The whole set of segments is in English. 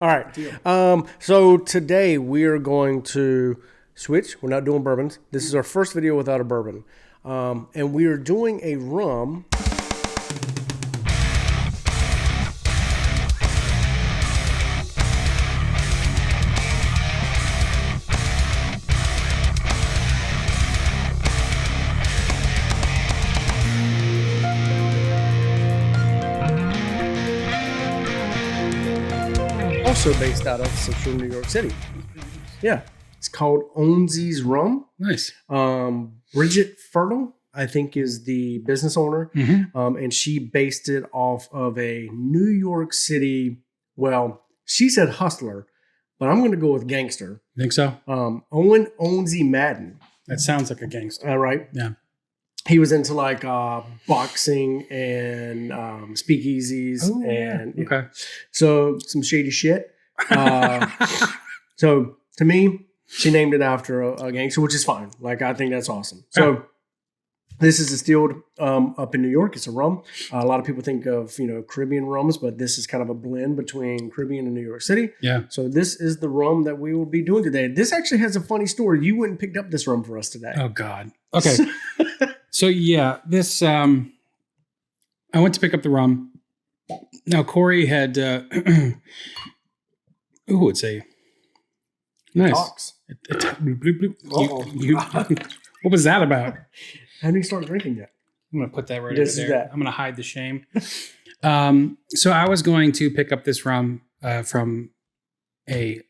All right. So today we are going to switch. We're not doing bourbons. This is our first video without a bourbon. And we are doing a rum. Also based out of Central New York City. Yeah. It's called Owney's Rum. Nice. Bridget Fertile, I think, is the business owner. And she based it off of a New York City, well, she said hustler, but I'm going to go with gangster. Think so? Owney Madden. That sounds like a gangster. All right. Yeah. He was into like boxing and speakeasies. Oh, and yeah. Okay. So some shady shit. So to me, she named it after a gangster, which is fine. Like, I think that's awesome. So this is distilled up in New York. It's a rum. A lot of people think of, Caribbean rums, but this is kind of a blend between Caribbean and New York City. Yeah. So this is the rum that we will be doing today. This actually has a funny story. You went and picked up this rum for us today. Oh, God. Okay. So, yeah, this, I went to pick up the rum. Now, Corey had, it's a nice. Talks. What was that about? Haven't you started drinking yet? I'm going to put that right This over is there. that. I'm going to hide the shame. So I was going to pick up this rum from a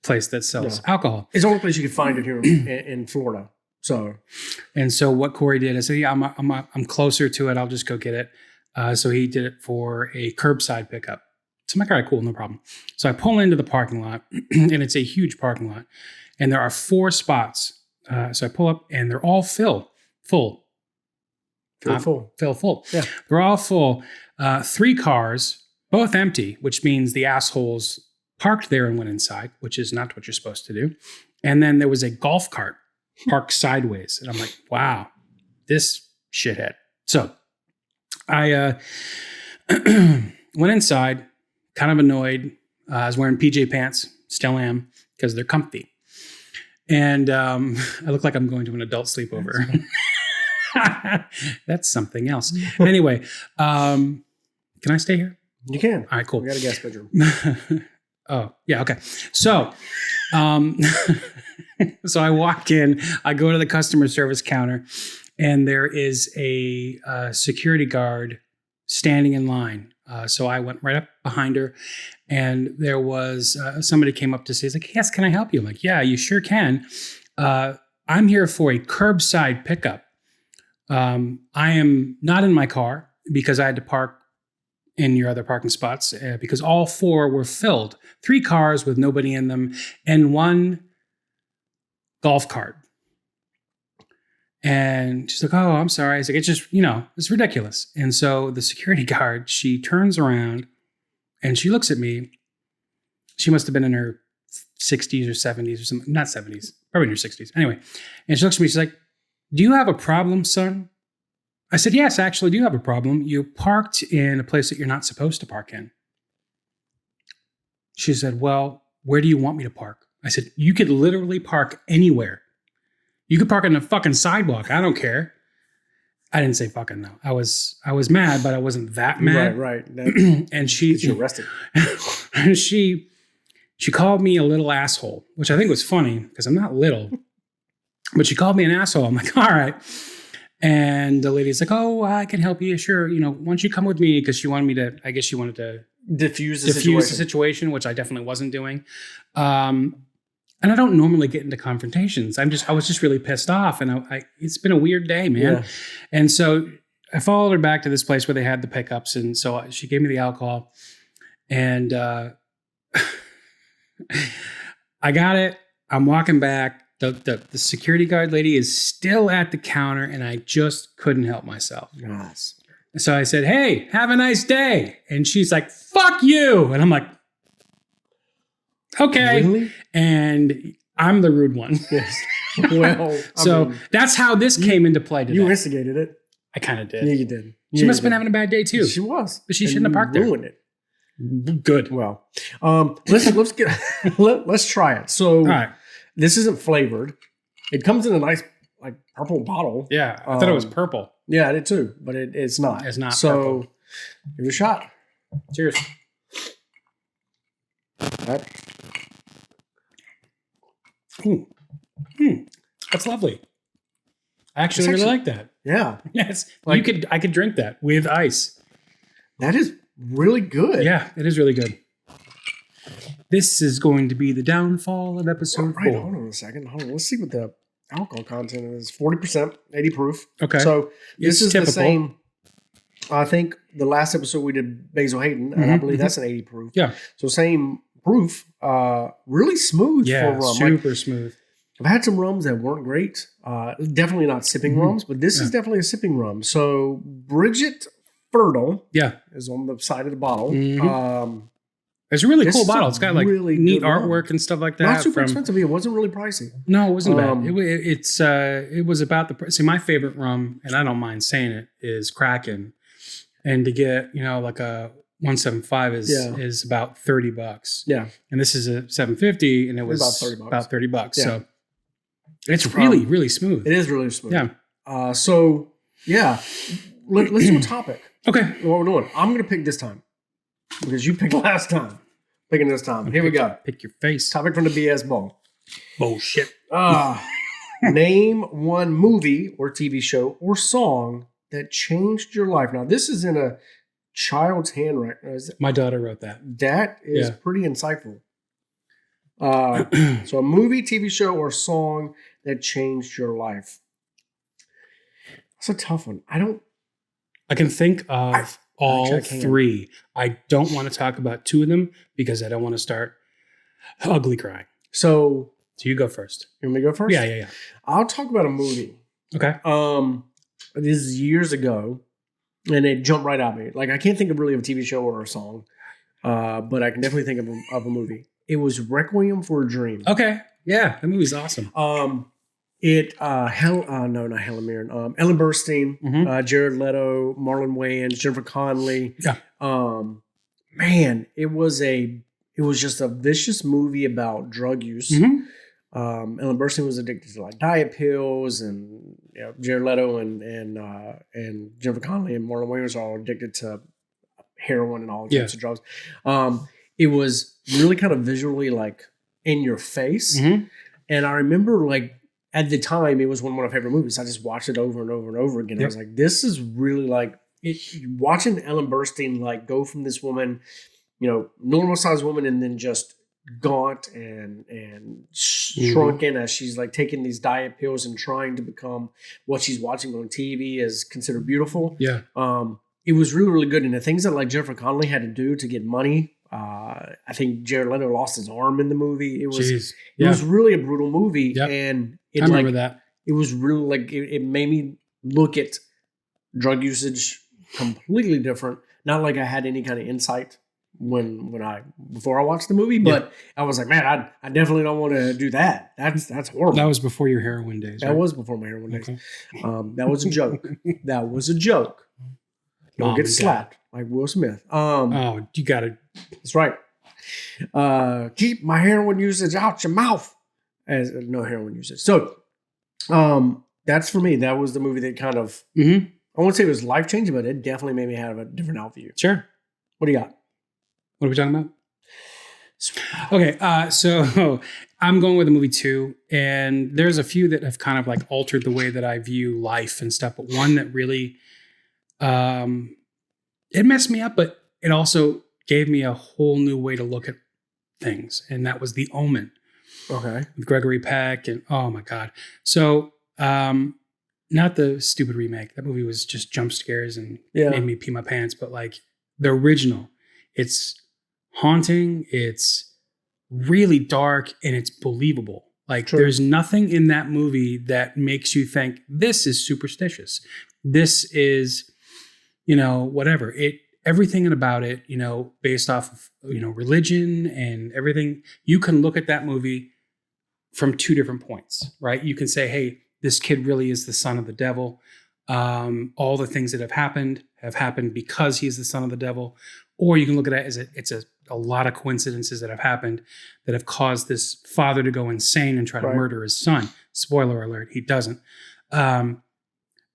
place that sells alcohol. It's the only place you can find it here in Florida. So what Corey did, I said, yeah, I'm closer to it. I'll just go get it. So he did it for a curbside pickup. So I'm like, all right, cool, no problem. So I pull into the parking lot, and it's a huge parking lot, and there are 4 spots. So I pull up, and they're all full. Full. Yeah, they're all full. 3 cars, both empty, which means the assholes parked there and went inside, which is not what you're supposed to do. And then there was a golf cart parked sideways, and I'm like, wow, this shithead. So I went inside. Kind of annoyed. I was wearing PJ pants, still am, because they're comfy. And I look like I'm going to an adult sleepover. That's something else. Anyway, can I stay here? You can. All right, cool. We got a guest bedroom. Oh, yeah, okay. So, so I walk in, I go to the customer service counter, and there is a security guard standing in line. So I went right up behind her, and there was somebody came up to say, he's like, yes, can I help you? I'm like, yeah, you sure can. I'm here for a curbside pickup. I am not in my car because I had to park in your other parking spots because all 4 were filled. 3 cars with nobody in them and 1 golf cart. And she's like, oh, I'm sorry. I was like, it's just, it's ridiculous. And so the security guard, she turns around and she looks at me. She must have been in her 60s or 70s or something. Not 70s, probably in her 60s. Anyway, and she looks at me. She's like, do you have a problem, son? I said, yes, I actually do have a problem. You parked in a place that you're not supposed to park in. She said, well, where do you want me to park? I said, you could literally park anywhere. You could park on the fucking sidewalk. I don't care. I didn't say fucking though. I was mad, but I wasn't that mad. Right. And she arrested. And she called me a little asshole, which I think was funny because I'm not little. But she called me an asshole. I'm like, all right. And the lady's like, oh, I can help you. Sure. Why don't you come with me? Because she wanted to diffuse the situation, which I definitely wasn't doing. And I don't normally get into confrontations. I was just really pissed off, and it's been a weird day, man. Yeah. And so I followed her back to this place where they had the pickups, and so she gave me the alcohol, and I got it. I'm walking back. The security guard lady is still at the counter, and I just couldn't help myself. Yes. So I said, hey, have a nice day. And she's like, fuck you. And I'm like, okay. Really? And I'm the rude one. Yes. Well, so that's how this came into play today. You instigated it. I kind of did. Yeah, you did. She must have been having a bad day too. She was. But she shouldn't have parked there. Ruined it. Good. Well, let's get let's try it. So All right. this isn't flavored. It comes in a nice like purple bottle. Yeah. I thought it was purple. Yeah, I did too, but it's not. It's not So purple. give it a shot. Cheers. That- That's lovely. I actually really like that. Yeah, Yes. Like- I could drink that with ice. that is really good. Yeah, it is really good. This is going to be the downfall of episode Right, 4. hold on a second. Hold on. Let's see what the alcohol content is. 40%, 80 proof. Okay. So this It's is typical. the same. I think the last episode we did Basil Hayden, and I believe that's an 80 proof. Yeah. So same proof. Really smooth for Yeah, rum. Like, super smooth. I've had some rums that weren't great. Definitely not sipping rums, but this is definitely a sipping rum. So Bridget Fertile Yeah. is on the side of the bottle. Mhm. It's a really This cool is a bottle. It's got like really neat good rum. artwork and stuff like that. Not super expensive. It wasn't really pricey. No, it wasn't Um, bad. It was about the price. See, my favorite rum, and I don't mind saying it, is Kraken. And to get, like a 175 is about $30. Yeah. And this is a 750 and it was About $30. $30. Yeah. So it's really, really smooth. It is really smooth. Yeah. So, yeah. Let's do a topic. Okay. What we're doing. I'm going to pick this time because you picked last time. Picking this time. Here we go. Pick your face. Topic from the BS Bowl. Bullshit. Name one movie or TV show or song that changed your life. Now, this is in a child's handwriting. My daughter wrote that. That is Yeah. pretty insightful. So a movie, TV show, or song that changed your life. That's a tough one. I can think of all actually, I can't. 3. I don't want to talk about 2 of them because I don't want to start ugly crying. So So you go first. you want me to go first? Yeah. I'll talk about a movie. Okay. This is years ago, and it jumped right at me. Like I can't think of really of a TV show or a song, but I can definitely think of a movie. It was Requiem for a Dream. Okay. Yeah, that movie's awesome. Not Helen Mirren. Ellen Burstyn, Mhm. Jared Leto, Marlon Wayans, Jennifer Connelly. Yeah. Man, it was just a vicious movie about drug use. Mhm. Ellen Burstyn was addicted to like diet pills, and Jared Leto and Jennifer Connelly and Marlon Wayans are all addicted to heroin and all types of drugs. It was really kind of visually like in your face, Mhm. and I remember like at the time it was one of my favorite movies. I just watched it over and over and over again. I was like, this is really like it. Watching Ellen Burstyn like go from this woman, normal sized woman, and then just gaunt and shrunken as she's like taking these diet pills and trying to become what she's watching on TV is considered beautiful. Yeah. It was really, really good. And the things that like Jennifer Connelly had to do to get money, I think Jared Leto lost his arm in the movie. It was really a brutal movie. Yep. And I remember that. It was really like, it made me look at drug usage completely different. Not like I had any kind of insight before I watched the movie, but I was like, man, I definitely don't want to do that. That's horrible. That was before your heroin days. That right? was before my heroin days. Okay. That was a joke. That was a joke. Don't Mom get and slapped like Will Smith. Oh, you got to. That's right. Keep my heroin usage out your mouth. As no heroin usage. So, that's for me. That was the movie that kind of Mm-hmm. I won't say it was life changing, but it definitely made me have a different outview. Sure. What do you got? What are we talking about? Okay, so I'm going with a movie too, and there's a few that have kind of like altered the way that I view life and stuff. But one that really, it messed me up, but it also gave me a whole new way to look at things, and that was The Omen. Okay. With Gregory Peck, and oh my god. So, not the stupid remake. That movie was just jump scares and made me pee my pants. But like the original, it's haunting. It's really dark and it's believable. Like there's nothing in that movie that makes you think this is superstitious. This is, whatever. Everything about it, based off of, religion and everything. You can look at that movie from 2 different points, right? You can say, hey, this kid really is the son of the devil. All the things that have happened because he is the son of the devil. Or you can look at it as it's a lot of coincidences that have happened that have caused this father to go insane and try to murder his son. Spoiler alert, he doesn't.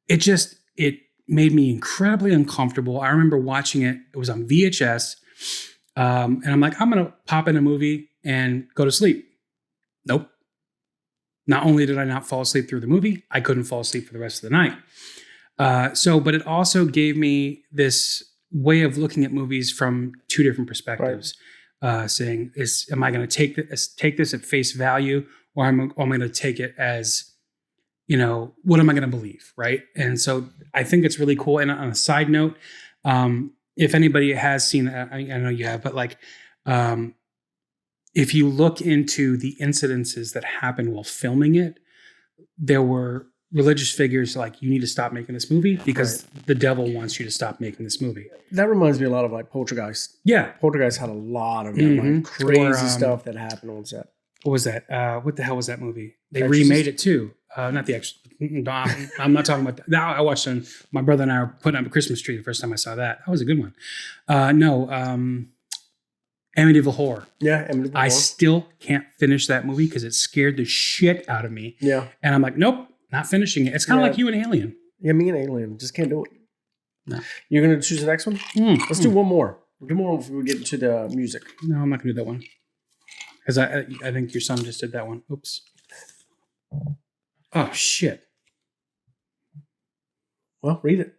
It made me incredibly uncomfortable. I remember watching it. It was on VHS. And I'm like, I'm going to pop in a movie and go to sleep. Nope. Not only did I not fall asleep through the movie, I couldn't fall asleep for the rest of the night. But it also gave me this way of looking at movies from two different perspectives. Saying, am I going to take this at face value, or am I going to take it as, what am I going to believe, right? And so I think it's really cool. And on a side note, if anybody has seen, I know you have, but if you look into the incidences that happened while filming it, there were religious figures like, you need to stop making this movie because the devil wants you to stop making this movie. That reminds me a lot of like Poltergeist. Yeah. Poltergeist had a lot of like crazy stuff that happened on set. What was that? What the hell was that movie? They remade it too. Not the Exorcist. I'm not talking about that. I watched it. My brother and I were putting up a Christmas tree the first time I saw that. That was a good one. Amityville Horror. Yeah, Amityville Horror. I still can't finish that movie because it scared the shit out of me. Yeah. And I'm like, nope, not finishing it. It's kind of like you and Alien. Yeah, me and Alien. Just can't do it. No. You're going to choose the next one? Let's do one more. We'll do more before we get into the music. No, I'm not going to do that one. Because I think your son just did that one. Oops. Oh, shit. Well, read it.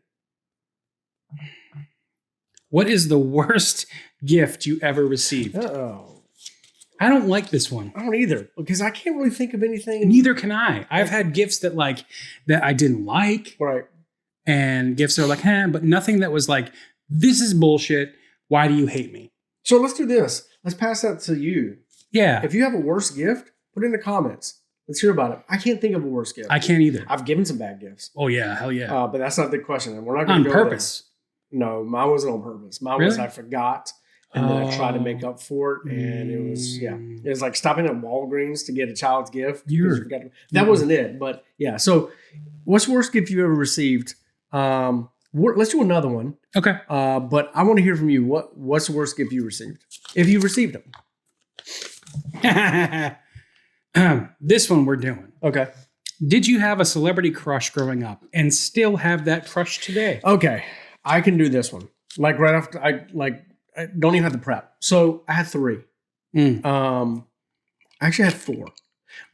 What is the worst gift you ever received? Uh-oh. I don't like this one. I don't either, because I can't really think of anything. Neither can I. I've had gifts that I didn't like. Right. And gifts that are like, but nothing that was like, this is bullshit. Why do you hate me? So let's do this. Let's pass that to you. Yeah. If you have a worst gift, put it in the comments. Let's hear about it. I can't think of a worst gift. I can't either. I've given some bad gifts. Oh, yeah. Hell yeah. But that's not the question. And we're not going on to go purpose. there. No, mine wasn't on purpose. Mine was I forgot. And then I tried to make up for it. And it was, it was like stopping at Walgreens to get a child's gift. That wasn't it. But yeah. So what's the worst gift you ever received? Let's do another one. Okay. But I want to hear from you. What's the worst gift you received? If you received them. This one we're doing. Okay. Did you have a celebrity crush growing up and still have that crush today? Okay. I can do this one. Like right after I don't even have to prep. So I had 3. I actually had 4.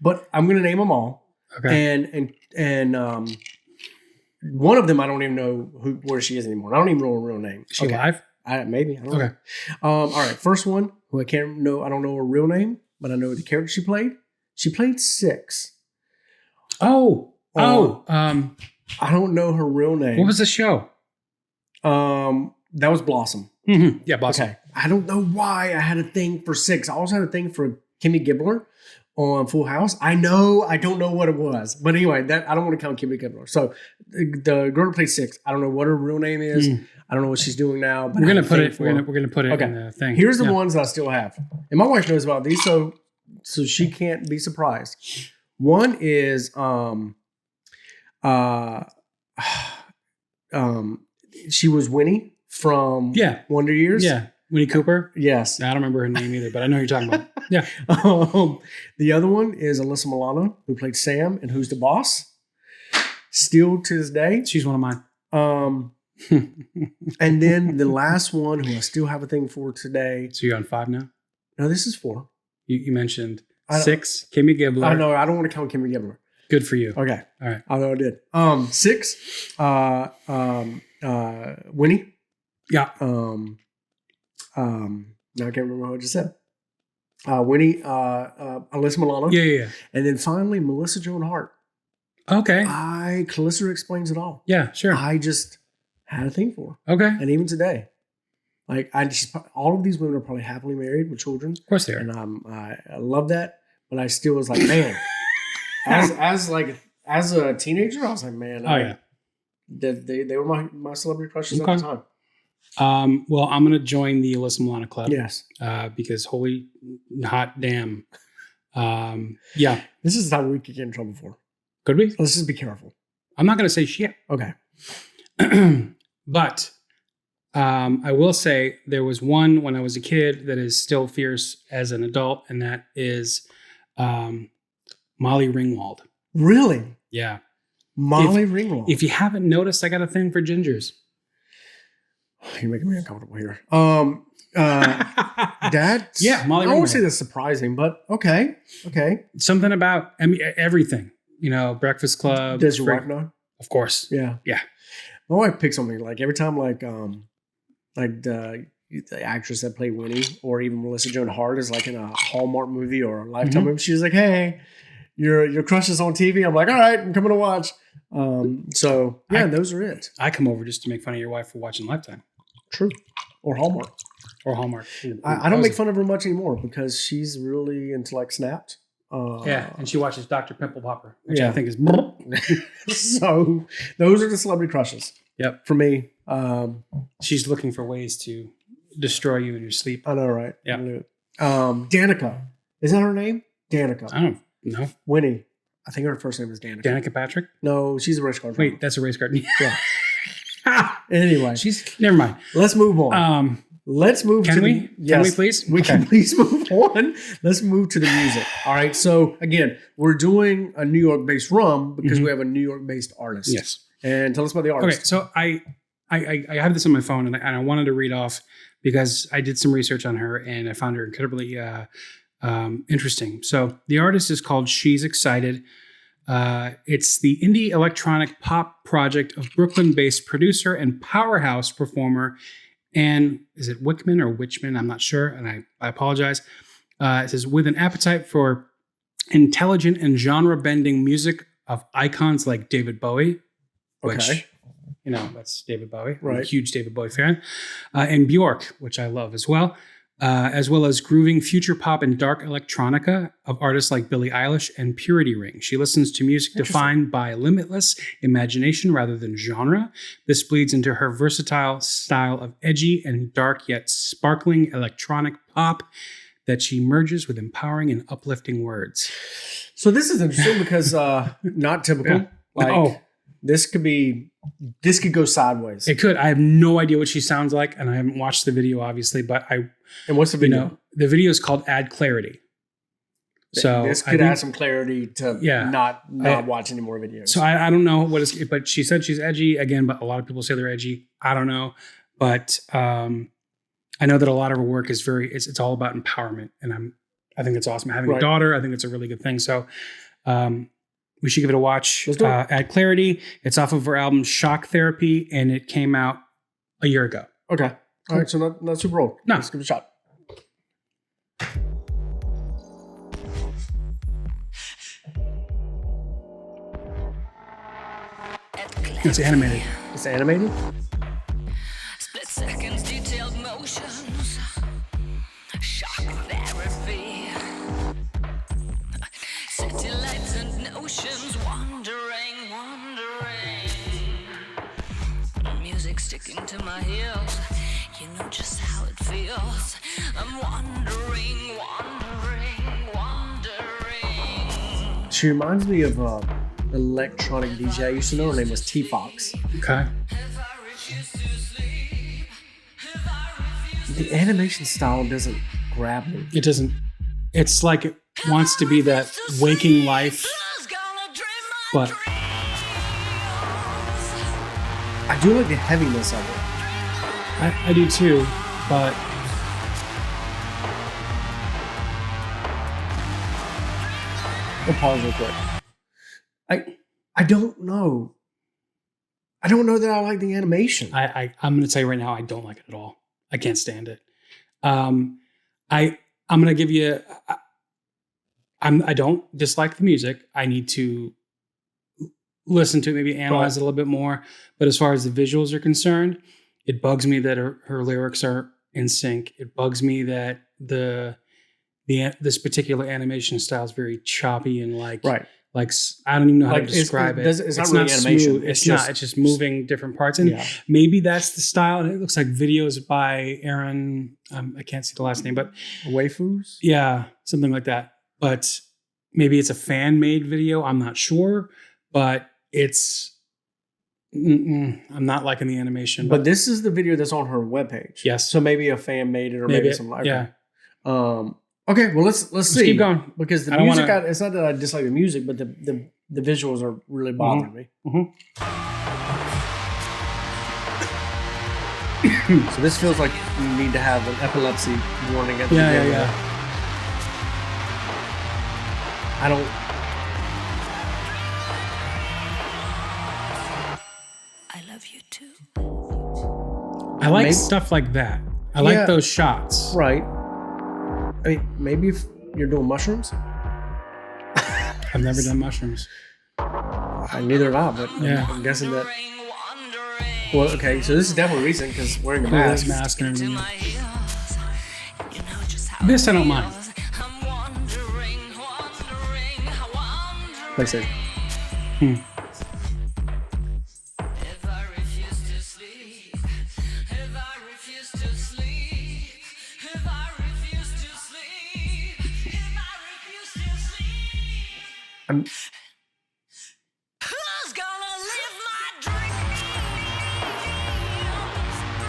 But I'm gonna name them all. Okay. And one of them I don't even know where she is anymore. I don't even know her real name. Is she alive? Maybe. I don't know. All right. First one, who I don't know her real name, but I know the character she played. She played 6. I don't know her real name. What was the show? That was Blossom. Mm-hmm. Yeah, Blossom. Okay. I don't know why I had a thing for 6. I also had a thing for Kimmy Gibbler on Full House. I don't know what it was. But anyway, I don't want to count Kimmy Gibbler. So the girl who played 6, I don't know what her real name is. I don't know what she's doing now. But we're gonna put it in the thing. Here's the ones that I still have. And my wife knows about these, so she can't be surprised. One is she was Winnie from Wonder Years. Yeah. Winnie Cooper? Yes. I don't remember her name either, but I know who you're talking about. Yeah. The other one is Alyssa Milano, who played Sam and Who's the Boss. Still to this day. She's one of mine. And then the last one, who I still have a thing for today. So you're on 5 now? No, this is 4. You mentioned 6, Kimmy Gibbler. I know. I don't want to count Kimmy Gibbler. Good for you. Okay. All right. I know I did. 6, Winnie. Yeah. Now I can't remember what I just said. Winnie, Alyssa Milano. Yeah. And then finally, Melissa Joan Hart. Okay. Calissa explains it all. Yeah, sure. I just had a thing for her. Okay. And even today. All of these women are probably happily married with children. Of course they are. And I love that. But I still was like, man, as a teenager, I was like, man. They were my celebrity crushes at the time. Well, I'm going to join the Alyssa Milano Club. Yes. Because holy hot damn. Yeah. This is how we could get in trouble for. Could we? Let's just be careful. I'm not going to say shit. Okay. But I will say there was one when I was a kid that is still fierce as an adult, and that is Molly Ringwald. Really? Yeah. Molly Ringwald. If you haven't noticed, I got a thing for gingers. You're making me uncomfortable here. Dad? Yeah, Molly I won't Ringwald. say that's surprising, but okay. Something about, I mean, everything. You know, Breakfast Club. Does your wife know? Of course. Yeah. Yeah. My wife picks on me like every time, like the actress that played Winnie, or even Melissa Joan Hart is like in a Hallmark movie or a Lifetime movie. She's like, "Hey, your crush is on TV." I'm like, "All right, I'm coming to watch." So yeah, those are it. I come over just to make fun of your wife for watching Lifetime. True. Or Hallmark. Or Hallmark. I don't make fun of her much anymore because she's really into like Snapped. Yeah, and she watches Dr. Pimple Popper, which yeah. I think is. So those are the celebrity crushes. Yep. For me. She's looking for ways to destroy you in your sleep. I know, right? Yeah. Danica. Is that her name? Danica. I don't know. Winnie. I think her first name is Danica. Danica Patrick? No, she's a race car driver. Wait, that's a race car. Yeah. Anyway. Never mind. Let's move on. Let's move can to we? Yes, can we please? We can please move on. Let's move to the music. All right. So again, we're doing a New York-based rum because we have a New York-based artist. Yes. And tell us about the artist. Okay. So I have this on my phone and I wanted to read off because I did some research on her and I found her incredibly interesting. So the artist is called She's Excited. It's the indie electronic pop project of Brooklyn-based producer and powerhouse performer. And is it Wickman or Witchman? I'm not sure. And I apologize. It says, with an appetite for intelligent and genre-bending music of icons like David Bowie, which, you know, that's David Bowie. Right. I'm a huge David Bowie fan. And Bjork, which I love as well as grooving future pop and dark electronica of artists like Billie Eilish and Purity Ring. She listens to music defined by limitless imagination rather than genre. This bleeds into her versatile style of edgy and dark yet sparkling electronic pop that she merges with empowering and uplifting words. So this is interesting because not typical. Yeah. This could go sideways. It could. I have no idea what she sounds like, and I haven't watched the video, obviously. But and what's the video? You know, the video is called "Add Clarity." So this could add some clarity to not watch any more videos. So I don't know what is, but she said she's edgy again. But a lot of people say they're edgy. I don't know, but I know that a lot of her work is it's all about empowerment, and I think it's awesome. Having a daughter, I think it's a really good thing. So. We should give it a watch. Let's do it. Add Clarity. It's off of her album Shock Therapy, and it came out a year ago. Okay. All right. So not super old. No. Let's give it a shot. It's animated. It's animated? Split seconds, detailed motions. Shock therapy. City lights and notions, wandering. Music sticking to my heels. You know just how it feels. I'm wandering. She reminds me of electronic DJ I used to know. Her name was T Fox. Okay. The animation style doesn't grab me. It doesn't. It's like it wants to be that waking life, but I do like the heaviness of it. I do too. But We'll pause real quick. I don't know. I don't know that I like the animation. I'm going to tell you right now, I don't like it at all. I can't stand it. I'm going to give you. I don't dislike the music. I need to listen to it, maybe analyze it a little bit more. But as far as the visuals are concerned, it bugs me that her lyrics are in sync. It bugs me that this particular animation style is very choppy and like I don't even know how to describe it. It's not really animation. Smooth. It's not. It's just moving different parts, and maybe that's the style. And it looks like videos by Aaron. I can't see the last name, but Waifus. Yeah, something like that. But maybe it's a fan-made video. I'm not sure, but it's I'm not liking the animation. But this is the video that's on her webpage. Yes. So maybe a fan made it, or maybe something like that. Yeah. Okay. Well, let's see. Keep going because the music. It's not that I dislike the music, but the visuals are really bothering me. So this feels like you need to have an epilepsy warning at the beginning. Yeah. I don't. I love you too. I like stuff like that. I like those shots. Right. I mean, maybe if you're doing mushrooms. I've never done mushrooms. Neither have I, but I'm guessing that. Well, okay, so this is definitely recent because wearing a mask. And everything. This I don't mind. PlayStation.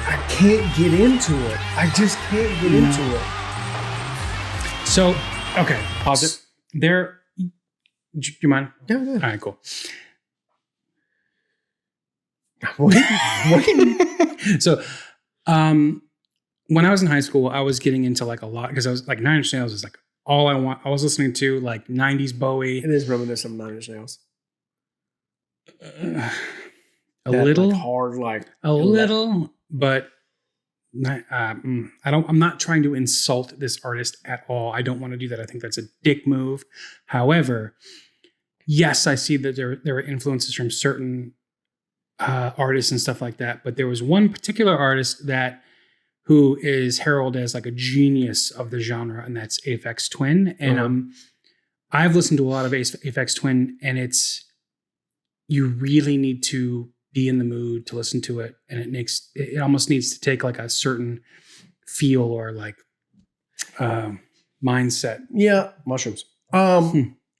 I can't get into it. I just can't get into it. So, okay, pause it. Do you mind? Yeah. All right, cool. What? So, when I was in high school, I was getting into like a lot because I was like Nine Inch Nails is like all I want. I was listening to like 90s Bowie. It is reminiscent of Nine Inch Nails. A little like hard, like a little, but I'm not trying to insult this artist at all. I don't want to do that. I think that's a dick move. However, yes, I see that there are influences from certain artists and stuff like that. But there was one particular artist who is heralded as like a genius of the genre, and that's Aphex Twin. And I've listened to a lot of Aphex Twin, and you really need to be in the mood to listen to it, and it almost needs to take like a certain feel or like mindset. Yeah, mushrooms.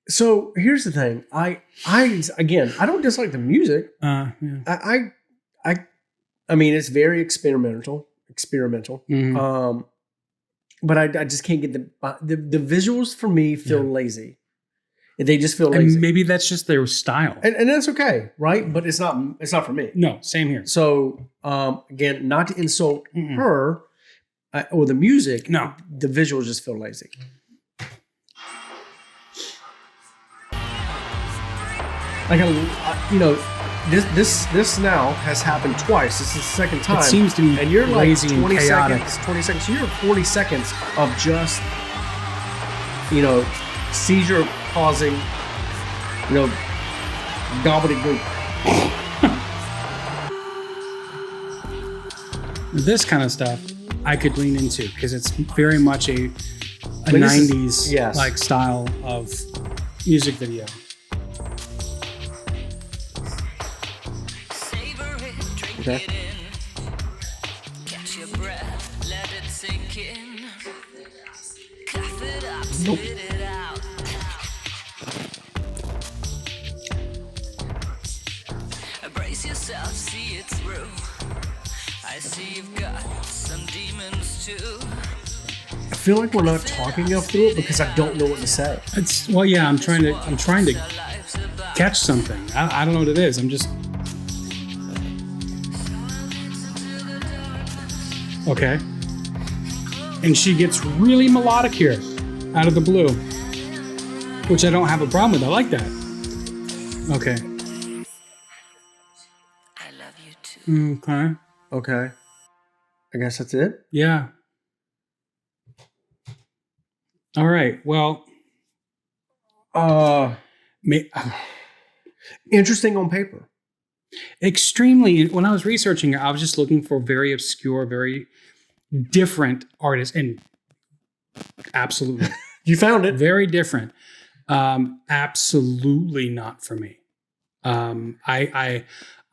So here's the thing. I don't dislike the music. Yeah. I mean, it's very experimental. Mm-hmm. But I just can't get the visuals for me feel lazy. They just feel lazy. And maybe that's just their style. And that's okay, right? But it's not for me. No, same here. So again, not to insult her or the music. No. The visuals just feel lazy. Like, this now has happened twice. This is the second time. It seems to be and you're like lazy 20 and chaotic. seconds. 20 seconds. So you're 40 seconds of just, seizure causing, gobbledygook. This kind of stuff I could lean into because it's very much a 90s like style of music video. Okay. Catch your breath, let it sink in. Cough it up, Nope. spit it out. Brace yourself, see it through. I see you've got some demons too. I feel like we're not talking enough through it because I don't know what to say. I'm trying to catch something. I don't know what it is. I'm just okay. And she gets really melodic here out of the blue, which I don't have a problem with. I like that. Okay. I love you too. Okay. I guess that's it. Yeah. All right. Well, interesting on paper. Extremely. When I was researching it, I was just looking for very obscure, very different artists, and absolutely, You found it. very different. Absolutely not for me.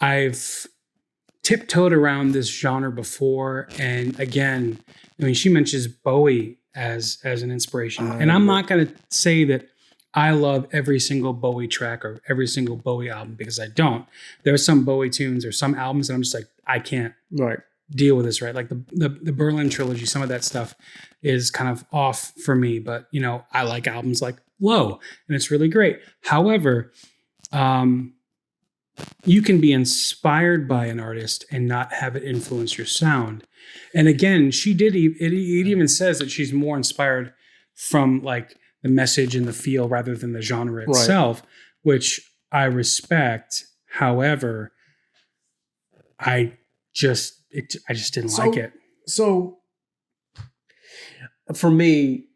I've tiptoed around this genre before, and again, I mean, she mentions Bowie as an inspiration, and I'm not going to say that I love every single Bowie track or every single Bowie album, because I don't. There are some Bowie tunes or some albums that I'm just like, I can't deal with this, right? Like the Berlin trilogy, some of that stuff is kind of off for me, but you know, I like albums like Low, and it's really great. However, you can be inspired by an artist and not have it influence your sound. And again, it even says that she's more inspired from like the message and the feel rather than the genre itself, which I respect. However, I just didn't like it. So for me,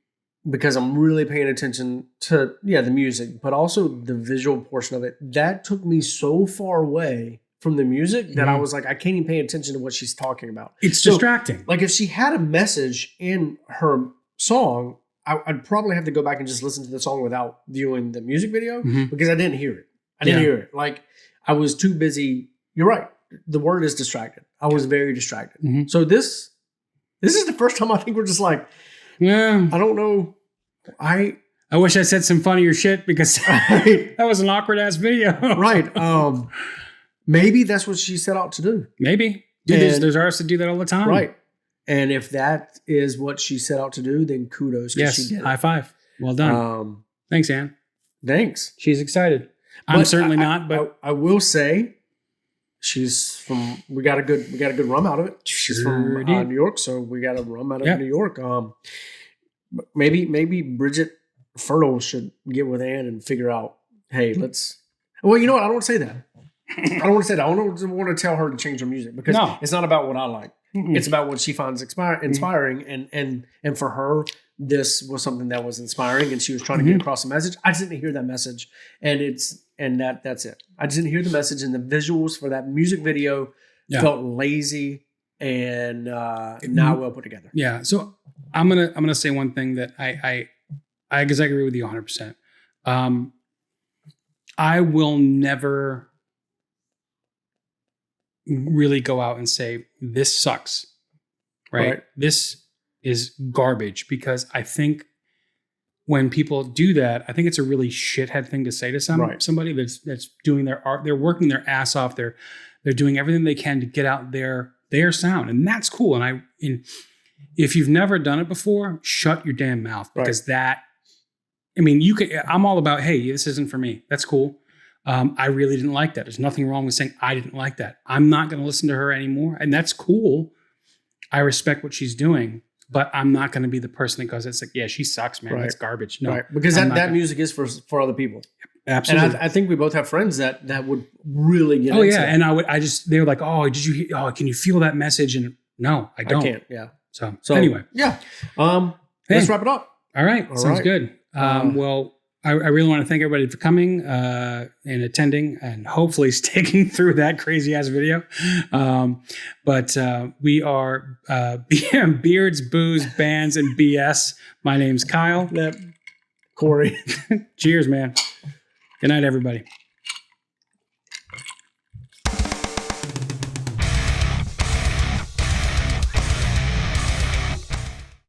because I'm really paying attention to the music, but also the visual portion of it, that took me so far away from the music that I was like, I can't even pay attention to what she's talking about. It's distracting. Like if she had a message in her song, I'd probably have to go back and just listen to the song without viewing the music video because I didn't hear it. I didn't hear it. Like I was too busy. You're right. The word is distracted. I was very distracted. So this is the first time I think we're just like, yeah, I don't know. I wish I said some funnier shit because that was an awkward ass video. Right. Maybe that's what she set out to do. Maybe. Dude, there's artists that do that all the time. Right. And if that is what she set out to do, then kudos. Yes. She did High five. Well done. Thanks, Ann. Thanks. She's excited. I'm certainly not, but I will say she's from. We got a good rum out of it. She's from New York, so we got a rum out of New York. Maybe Bridget Fertile should get with Ann and figure out. Hey, let's. Well, you know what? I don't want to say that. I don't want to say that. I don't want to tell her to change her music because it's not about what I like. It's about what she finds inspiring, and for her, this was something that was inspiring, and she was trying to get across a message. I just didn't hear that message, and that's it. I just didn't hear the message, and the visuals for that music video felt lazy and not well put together. Yeah. So I'm gonna say one thing that I because I agree with you 100%. I will never really go out and say this sucks, right? This is garbage, because I think when people do that, I think it's a really shithead thing to say to somebody that's doing their art. They're working their ass off. They're doing everything they can to get out their sound, and that's cool. And if you've never done it before, shut your damn mouth, because I'm all about, hey, this isn't for me. That's cool. I really didn't like that. There's nothing wrong with saying I didn't like that. I'm not going to listen to her anymore. And that's cool. I respect what she's doing, but I'm not going to be the person that goes, it's like, yeah, she sucks, man. That's garbage. No, because that music is for other people. Absolutely. And I think we both have friends that would really get into that. And they were like, oh, can you feel that message? And no, I don't. I can't. Yeah. So anyway. Yeah. Let's wrap it up. All right. Sounds good. Well, I really want to thank everybody for coming and attending, and hopefully sticking through that crazy ass video. But we are Beards, Booze, Bands, and BS. My name's Kyle. Corey. Cheers, man. Good night, everybody.